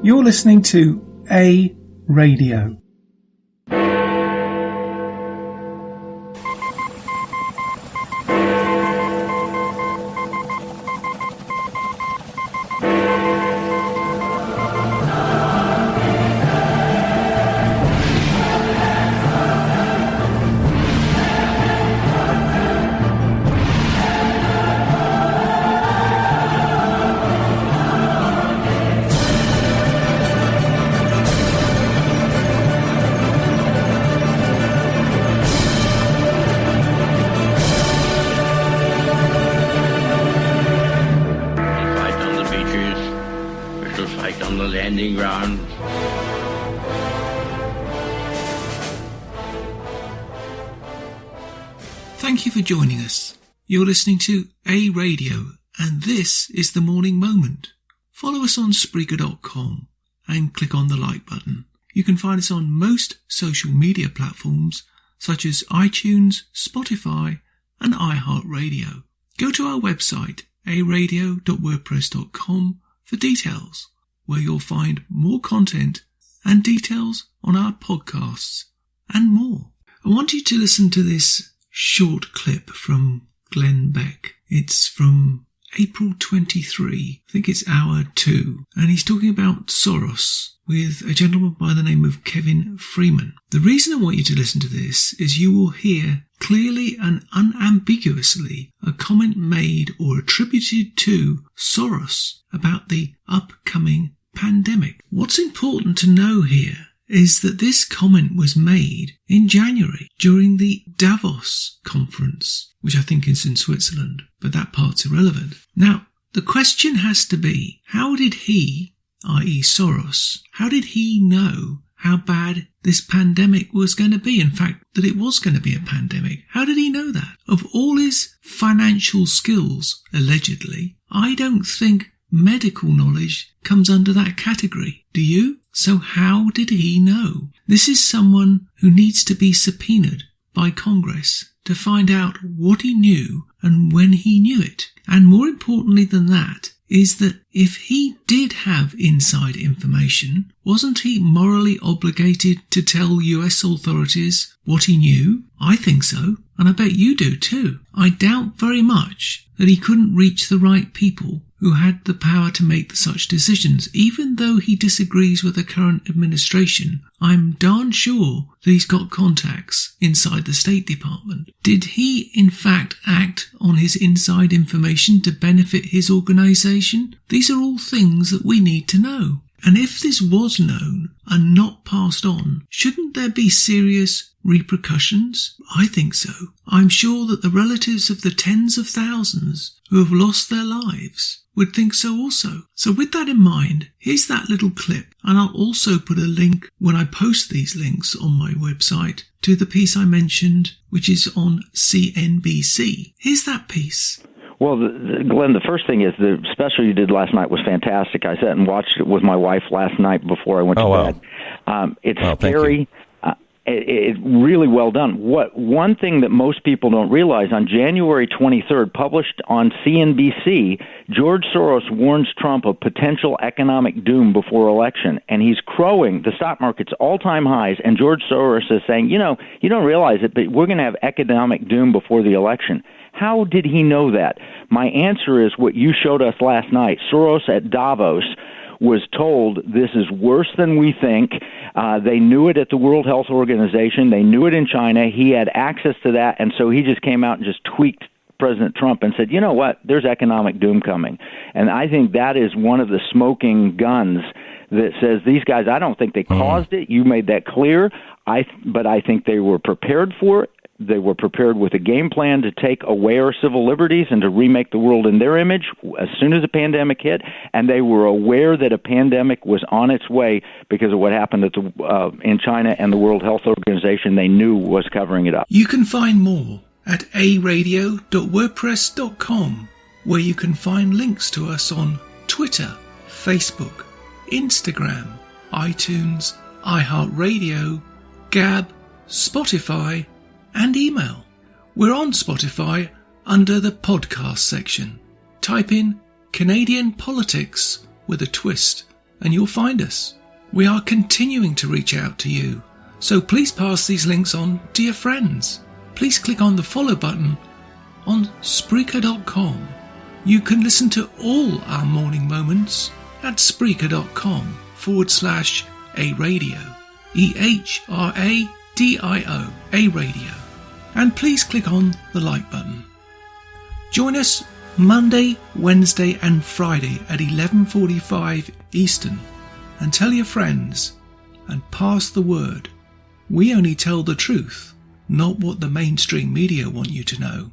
You're listening to A Radio. Thank you for joining us. You're listening to A Radio, and this is The Morning Moment. Follow us on Spreaker.com and click on the like button. You can find us on most social media platforms such as iTunes, Spotify, and iHeartRadio. Go to our website, aradio.wordpress.com, for details, where you'll find more content and details on our podcasts and more. I want you to listen to this short clip from Glenn Beck. It's from April 23, I think it's hour 2, and he's talking about SOROS with a gentleman by the name of Kevin Freeman. The reason I want you to listen to this is you will hear clearly and unambiguously a comment made or attributed to SOROS about the upcoming pandemic. What's important to know here is that this comment was made in January during the Davos conference, which I think is in Switzerland, but that part's irrelevant. Now, the question has to be, how did he, i.e. SOROS, how did he know how bad this pandemic was going to be? In fact, that it was going to be a pandemic. How did he know that? Of all his financial skills, allegedly, I don't think medical knowledge comes under that category. Do you? So how did he know? This is someone who needs to be subpoenaed by Congress to find out what he knew and when he knew it. And more importantly than that is that if he did have inside information, wasn't he morally obligated to tell US authorities what he knew? I think so, and I bet you do too. I doubt very much that he couldn't reach the right people who had the power to make such decisions. Even though he disagrees with the current administration, I'm darn sure that he's got contacts inside the State Department. Did he, in fact, act on his inside information to benefit his organisation? These are all things that we need to know. And if this was known and not passed on, shouldn't there be serious repercussions? I think so. I'm sure that the relatives of the tens of thousands who have lost their lives would think so also. So with that in mind, here's that little clip, and I'll also put a link when I post these links on my website to the piece I mentioned, which is on CNBC. Here's that piece. Well, Glenn, the first thing is the special you did last night was fantastic. I sat and watched it with my wife last night before I went to bed. It's scary. It's really well done. One thing that most people don't realize, on January 23rd, published on CNBC, George Soros warns Trump of potential economic doom before election, and he's crowing the stock market's all-time highs, and George Soros is saying, you don't realize it, but we're going to have economic doom before the election. How did he know that? My answer is what you showed us last night. Soros at Davos was told this is worse than we think. They knew it at the World Health Organization. They knew it in China. He had access to that, and so he just came out and just tweaked President Trump and said, you know what, there's economic doom coming. And I think that is one of the smoking guns that says these guys, I don't think they caused it. You made that clear. But I think they were prepared for it. They were prepared with a game plan to take away our civil liberties and to remake the world in their image as soon as the pandemic hit, and they were aware that a pandemic was on its way because of what happened at in China, and the World Health Organization they knew was covering it up. You can find more at aradio.wordpress.com, where you can find links to us on Twitter, Facebook, Instagram, iTunes, iHeartRadio, Gab, Spotify, and email. We're on Spotify under the podcast section. Type in Canadian Politics with a Twist and you'll find us. We are continuing to reach out to you, so please pass these links on to your friends. Please click on the follow button on Spreaker.com. You can listen to all our morning moments at Spreaker.com/A-Radio, EHRADIO, A-Radio. And please click on the like button. Join us Monday, Wednesday and Friday at 11:45 Eastern, and tell your friends and pass the word. We only tell the truth, not what the mainstream media want you to know.